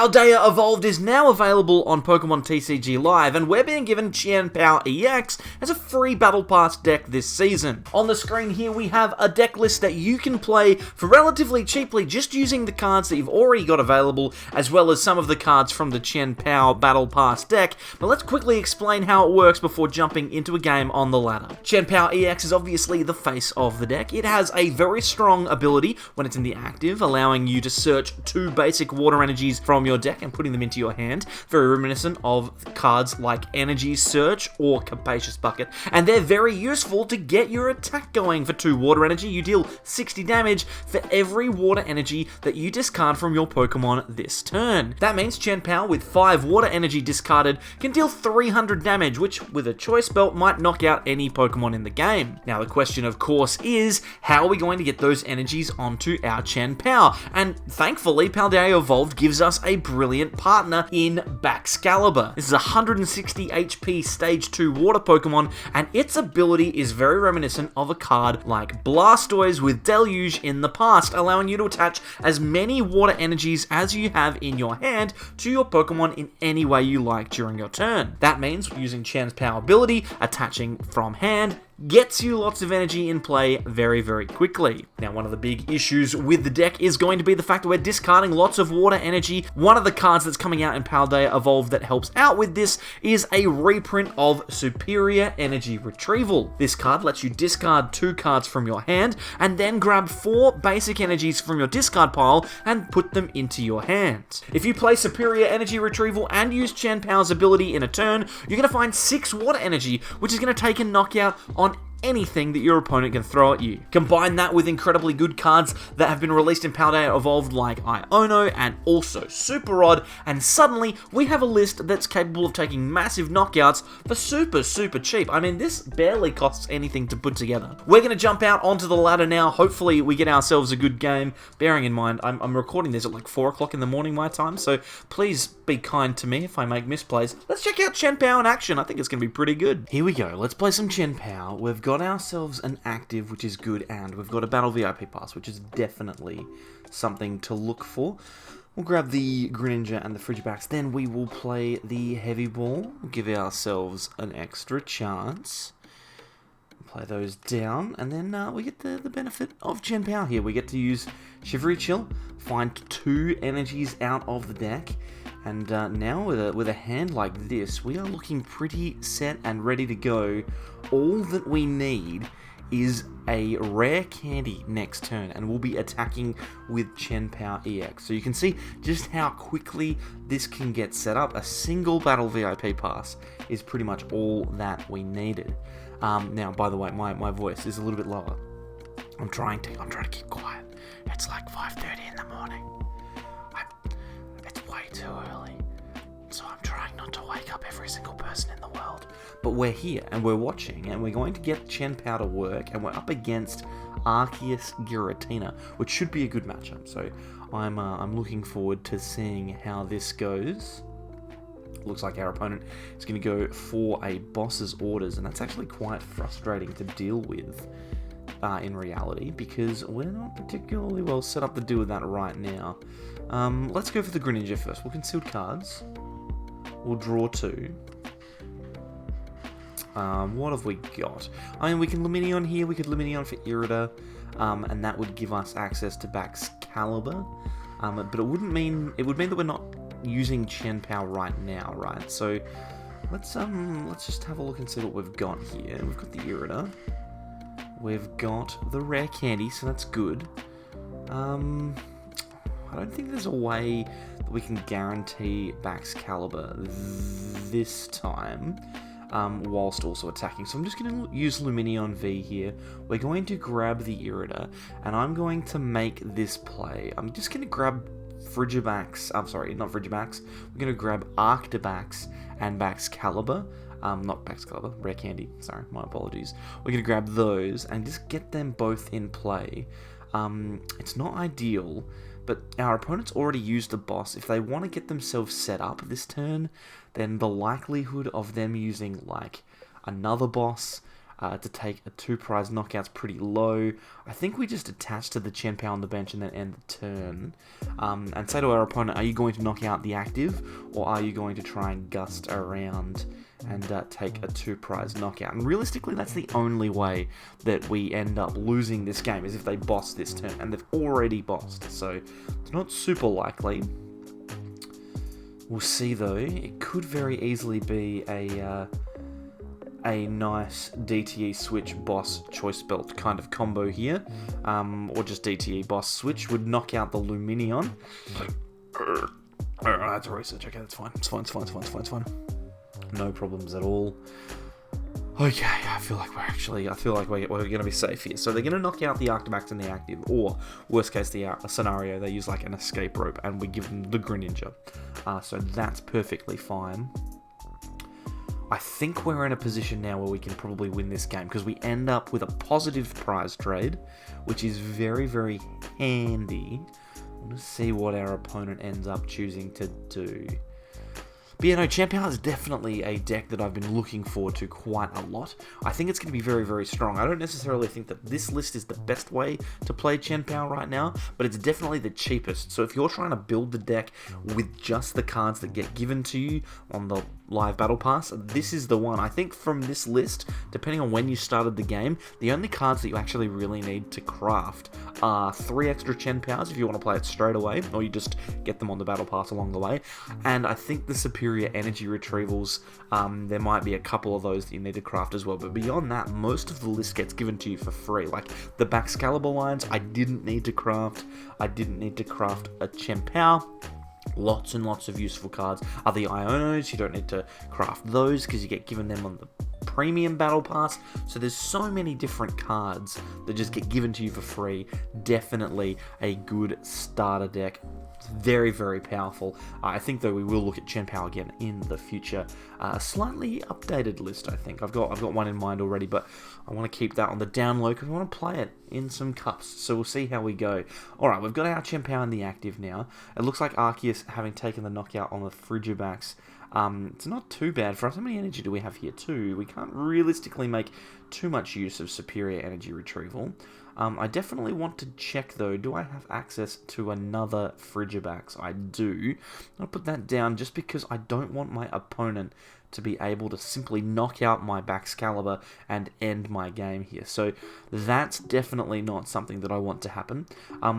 Paldea Evolved is now available on Pokemon TCG Live, and we're being given Chien-Pao EX as a free Battle Pass deck this season. On the screen here we have a deck list that you can play for relatively cheaply just using the cards that you've already got available, as well as some of the cards from the Chien-Pao Battle Pass deck, but let's quickly explain how it works before jumping into a game on the ladder. Chien-Pao EX is obviously the face of the deck. It has a very strong ability when it's in the active, allowing you to search 2 basic water energies from your deck and putting them into your hand, very reminiscent of cards like Energy Search or Capacious Bucket, and they're very useful to get your attack going. For 2 water energy, you deal 60 damage for every water energy that you discard from your Pokemon this turn. That means Chien-Pao with 5 water energy discarded can deal 300 damage, which with a choice belt might knock out any Pokemon in the game. Now the question of course is, how are we going to get those energies onto our Chien-Pao? And thankfully Paldea Evolved gives us a brilliant partner in Baxcalibur. This is a 160 HP Stage 2 water Pokemon, and its ability is very reminiscent of a card like Blastoise with Deluge in the past, allowing you to attach as many water energies as you have in your hand to your Pokemon in any way you like during your turn. That means using Chien-Pao ability, attaching from hand, gets you lots of energy in play very, very quickly. Now, one of the big issues with the deck is going to be the fact that we're discarding lots of water energy. One of the cards that's coming out in Paldea Evolved that helps out with this is a reprint of Superior Energy Retrieval. This card lets you discard 2 cards from your hand and then grab 4 basic energies from your discard pile and put them into your hand. If you play Superior Energy Retrieval and use Chien-Pao's ability in a turn, you're going to find 6 water energy, which is going to take a knockout on anything that your opponent can throw at you. Combine that with incredibly good cards that have been released in Paldea Evolved like Iono and also Super Rod, and suddenly we have a list that's capable of taking massive knockouts for super cheap. I mean, this barely costs anything to put together. We're going to jump out onto the ladder now. Hopefully we get ourselves a good game, bearing in mind I'm recording this at like 4 o'clock in the morning my time, so please be kind to me if I make misplays. Let's check out Chien-Pao in action. I think it's going to be pretty good. Here we go. Let's play some Chien-Pao. We've got ourselves an active, which is good, and we've got a Battle VIP Pass, which is definitely something to look for. We'll grab the Greninja and the Frigibax, then we will play the Heavy Ball, give ourselves an extra chance, play those down, and then we get the benefit of Chien-Pao here. We get to use Shivery Chill, find 2 energies out of the deck, and now with a hand like this, we are looking pretty set and ready to go. All that we need is a Rare Candy next turn, and we'll be attacking with Chien-Pao EX. So you can see just how quickly this can get set up. A single Battle VIP Pass is pretty much all that we needed. Now, by the way, my voice is a little bit lower. I'm trying to keep quiet. It's like 5:30 in the morning. It's way too early, so I'm trying not to wake up every single person in the world. But we're here, and we're watching, and we're going to get Chien-Pao to work, and we're up against Arceus Giratina, which should be a good matchup. So I'm looking forward to seeing how this goes. Looks like our opponent is going to go for a boss's orders, and that's actually quite frustrating to deal with in reality, because we're not particularly well set up to deal with that right now. Let's go for the Greninja first. We'll conceal cards. We'll draw 2. What have we got? I mean, we can Lumineon here. We could Lumineon for Irida, and that would give us access to Baxcalibur. But it would mean that we're not using Chien-Pao right now, right? So let's just have a look and see what we've got here. We've got the Irida. We've got the Rare Candy, so that's good. I don't think there's a way that we can guarantee Baxcalibur this time, whilst also attacking. So I'm just going to use Lumineon V here. We're going to grab the Irida, and I'm going to make this play. I'm just going to grab Frigibax, I'm sorry, not Frigibax. We're going to grab Arctibax and Baxcalibur. Not Baxcalibur, Rare Candy, sorry, my apologies. We're going to grab those and just get them both in play. It's not ideal, but our opponent's already used the boss. If they want to get themselves set up this turn, then the likelihood of them using, like, another boss to take a 2-prize knockout's pretty low. I think we just attach to the Chien-Pao on the bench and then end the turn. And say to our opponent, are you going to knock out the active, or are you going to try and gust around and take a 2-prize knockout? And realistically, that's the only way that we end up losing this game, is if they boss this turn, and they've already bossed, so it's not super likely. We'll see though. It could very easily be a nice DTE switch boss choice belt kind of combo here, or just DTE boss switch would knock out the Lumineon. That's a research. Okay, that's fine. It's fine. No problems at all. Okay, I feel like we're going to be safe here. So they're going to knock out the Arctibax and the active, or worst case scenario, they use like an escape rope and we give them the Greninja. So that's perfectly fine. I think we're in a position now where we can probably win this game, because we end up with a positive prize trade, which is very, very handy. I want to see what our opponent ends up choosing to do. But yeah, no, Chien-Pao is definitely a deck that I've been looking forward to quite a lot. I think it's going to be very, very strong. I don't necessarily think that this list is the best way to play Chien-Pao right now, but it's definitely the cheapest. So if you're trying to build the deck with just the cards that get given to you on the live battle pass, this is the one. I think from this list, depending on when you started the game, the only cards that you actually really need to craft are 3 extra Chien-Paos if you want to play it straight away, or you just get them on the battle pass along the way, and I think the superior energy retrievals, there might be a couple of those that you need to craft as well, but beyond that, most of the list gets given to you for free. Like the Baxcalibur lines, I didn't need to craft. I didn't need to craft a Chien-Pao. Lots and lots of useful cards are the Ionos. You don't need to craft those because you get given them on the premium battle pass. So there's so many different cards that just get given to you for free. Definitely a good starter deck. Very, very powerful. I think though we will look at Chien-Pao again in the future. A slightly updated list, I think. I've got one in mind already, but I want to keep that on the down low because I want to play it in some cups. So we'll see how we go. Alright, we've got our Chien-Pao in the active now. It looks like Arceus, having taken the knockout on the Frigibax, it's not too bad for us. How many energy do we have here? 2. We can't realistically make too much use of superior energy retrieval. I definitely want to check though, do I have access to another Frigibax? I do. I'll put that down just because I don't want my opponent to be able to simply knock out my Baxcalibur and end my game here. So that's definitely not something that I want to happen.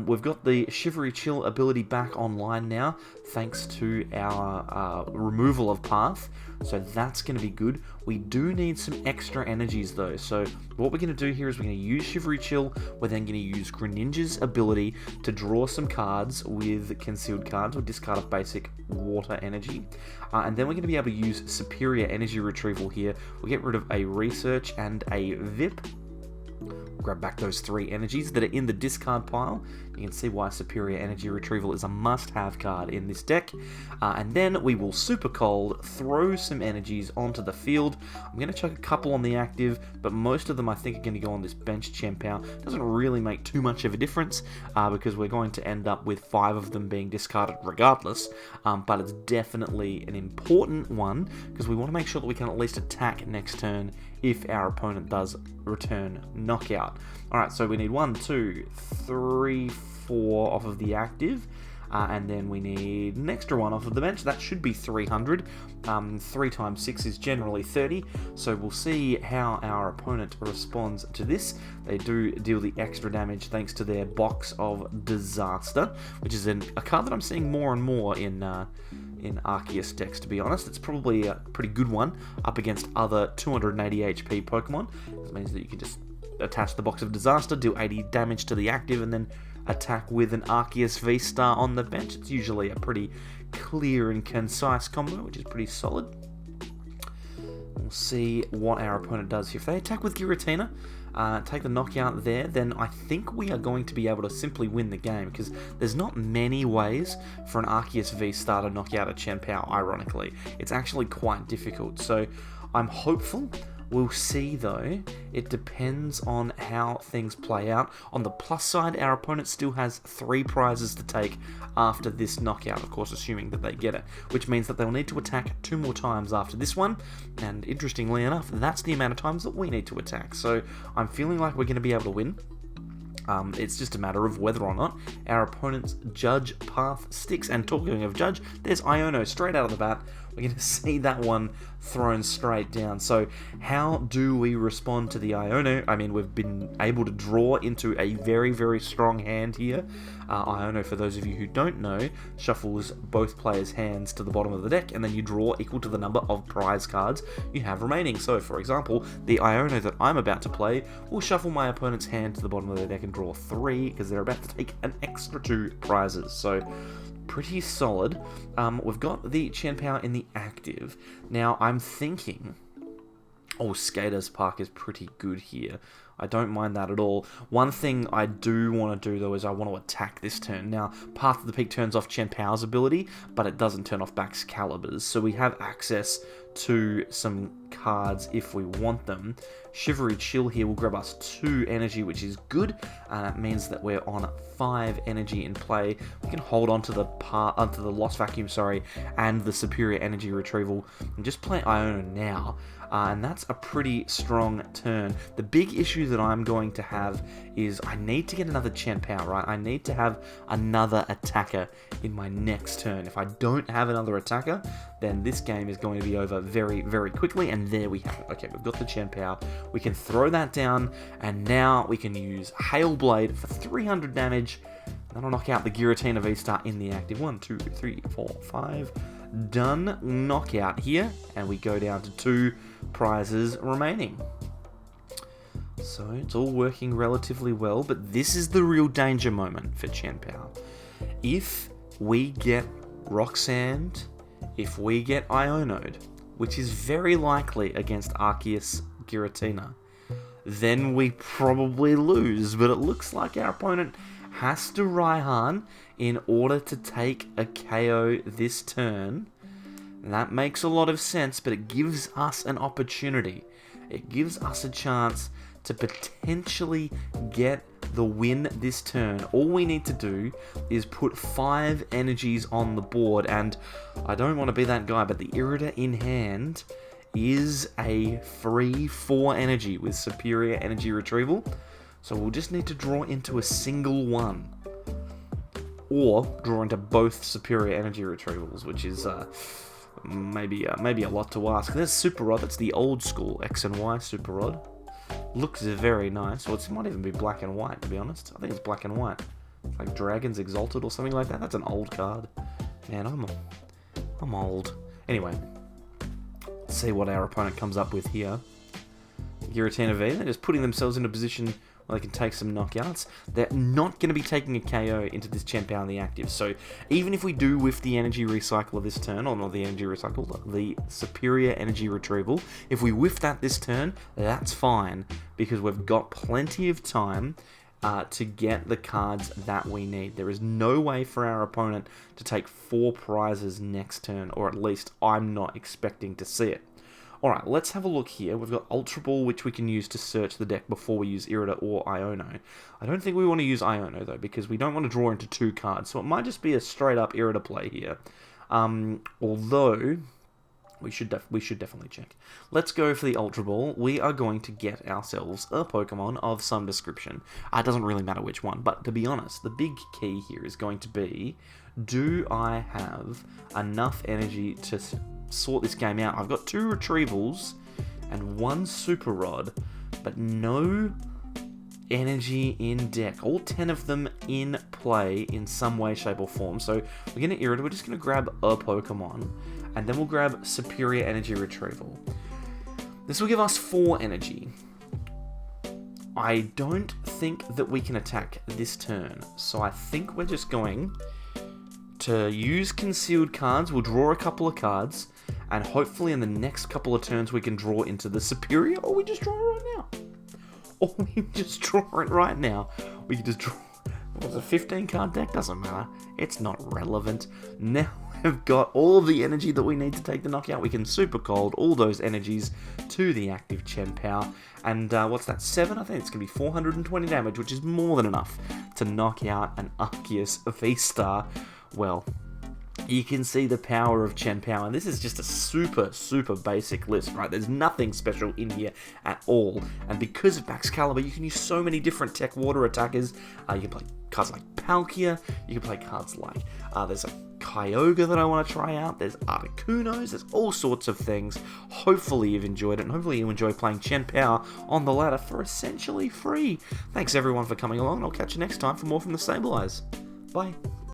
We've got the Shivery Chill ability back online now, thanks to our removal of Path. So that's going to be good. We do need some extra energies though. So what we're going to do here is we're going to use Shivery Chill. We're then going to use Greninja's ability to draw some cards with concealed cards or discard a basic water energy. And then we're going to be able to use superior energy retrieval here. We'll get rid of a research and a VIP. Grab back those 3 energies that are in the discard pile. You can see why superior energy retrieval is a must-have card in this deck. And then we will super cold, throw some energies onto the field. I'm going to chuck a couple on the active, but most of them I think are going to go on this bench Chien-Pao. Doesn't really make too much of a difference because we're going to end up with 5 of them being discarded regardless. But it's definitely an important one because we want to make sure that we can at least attack next turn if our opponent does return knockout. Alright, so we need 1, 2, 3, 4 off of the active, and then we need an extra one off of the bench. That should be 300. 3 times 6 is generally 30, so we'll see how our opponent responds to this. They do deal the extra damage thanks to their Box of Disaster, which is a card that I'm seeing more and more in Arceus decks, to be honest. It's probably a pretty good one up against other 280 HP Pokemon. This means that you can just attach the Box of Disaster, do 80 damage to the active, and then attack with an Arceus V-Star on the bench. It's usually a pretty clear and concise combo, which is pretty solid. We'll see what our opponent does here. If they attack with Giratina, take the knockout there, then I think we are going to be able to simply win the game, because there's not many ways for an Arceus V-Star to knock out a Chien-Pao, ironically. It's actually quite difficult, so I'm hopeful We'll see though, it depends on how things play out. On the plus side, our opponent still has 3 prizes to take after this knockout, of course assuming that they get it, which means that they'll need to attack 2 more times after this one, and interestingly enough, that's the amount of times that we need to attack, so I'm feeling like we're going to be able to win. It's just a matter of whether or not our opponent's judge path sticks. And talking of judge, there's Iono straight out of the bat. We're going to see that one thrown straight down. So how do we respond to the Iono? I mean, we've been able to draw into a very, very strong hand here. Iono, for those of you who don't know, shuffles both players' hands to the bottom of the deck, and then you draw equal to the number of prize cards you have remaining. So, for example, the Iono that I'm about to play will shuffle my opponent's hand to the bottom of the deck and draw 3, because they're about to take an extra 2 prizes. So, pretty solid. We've got the Chien-Pao in the active. Now, I'm thinking... Oh, Skaters Park is pretty good here. I don't mind that at all. One thing I do want to do, though, is I want to attack this turn. Now, Path of the Peak turns off Chien-Pao's ability, but it doesn't turn off Baxcalibur's, so we have access to some cards if we want them. Shivery Chill here will grab us 2 energy, which is good. It means that we're on 5 energy in play. We can hold on to the Lost Vacuum, and the Superior Energy Retrieval, and just play Iono now. And that's a pretty strong turn. The big issue that I'm going to have is I need to get another Chien-Pao, right? I need to have another attacker in my next turn. If I don't have another attacker, then this game is going to be over very, very quickly, and there we have it. Okay, we've got the Chien-Pao. We can throw that down, and now we can use Hail Blade for 300 damage. That'll knock out the Giratina V-Star in the active. 1, 2, 3, 4, 5. Done. Knockout here, and we go down to 2 prizes remaining. So it's all working relatively well, but this is the real danger moment for Chien-Pao. If we get Roxanne, if we get Iono'd, which is very likely against Arceus Giratina, then we probably lose, but it looks like our opponent has to Raihan in order to take a KO this turn. That makes a lot of sense, but it gives us an opportunity. It gives us a chance to potentially get the win this turn. All we need to do is put 5 energies on the board, and I don't want to be that guy, but the Irida in hand is a free 4 energy with Superior Energy Retrieval. So we'll just need to draw into a single one, or draw into both Superior Energy Retrievals, which is maybe a lot to ask. There's Super Rod. That's the old school X and Y Super Rod. Looks very nice. Well, it might even be black and white, to be honest. I think it's black and white. It's like Dragons Exalted or something like that. That's an old card. Man, I'm old. Anyway, let's see what our opponent comes up with here. Giratina V, they're just putting themselves in a position where they can take some knockouts. They're not going to be taking a KO into this Chien-Pao in the active. So even if we do whiff the energy recycle this turn, or not the energy recycle, the Superior Energy Retrieval, if we whiff that this turn, that's fine, because we've got plenty of time to get the cards that we need. There is no way for our opponent to take 4 prizes next turn, or at least I'm not expecting to see it. Alright, let's have a look here. We've got Ultra Ball, which we can use to search the deck before we use Irida or Iono. I don't think we want to use Iono, though, because we don't want to draw into 2 cards, so it might just be a straight-up Irida play here. Although, we should definitely check. Let's go for the Ultra Ball. We are going to get ourselves a Pokemon of some description. It doesn't really matter which one, but to be honest, the big key here is going to be, do I have enough energy to sort this game out? I've got 2 Retrievals and 1 Super Rod, but no energy in deck. All 10 of them in play in some way, shape, or form. So we're going to Irida. We're just going to grab a Pokemon, and then we'll grab Superior Energy Retrieval. This will give us 4 energy. I don't think that we can attack this turn, so I think we're just going to use concealed cards. We'll draw a couple of cards, and hopefully in the next couple of turns we can draw into the Superior, or we just draw it right now. Or we just draw it right now. We can just draw... What was a 15 card deck? Doesn't matter. It's not relevant. Now have got all of the energy that we need to take the knockout. We can super cold all those energies to the active Chien-Pao. And what's that, 7? I think it's going to be 420 damage, which is more than enough to knock out an Arceus V-Star. Well, you can see the power of Chien-Pao, and this is just a super basic list, right? There's nothing special in here at all, and because of Baxcalibur, you can use so many different tech water attackers. You can play cards like Palkia, you can play cards like, there's a Kyogre that I want to try out, there's Articunos, there's all sorts of things. Hopefully you've enjoyed it, and hopefully you enjoy playing Chien-Pao on the ladder for essentially free. Thanks everyone for coming along, and I'll catch you next time for more from the Sableyes. Bye.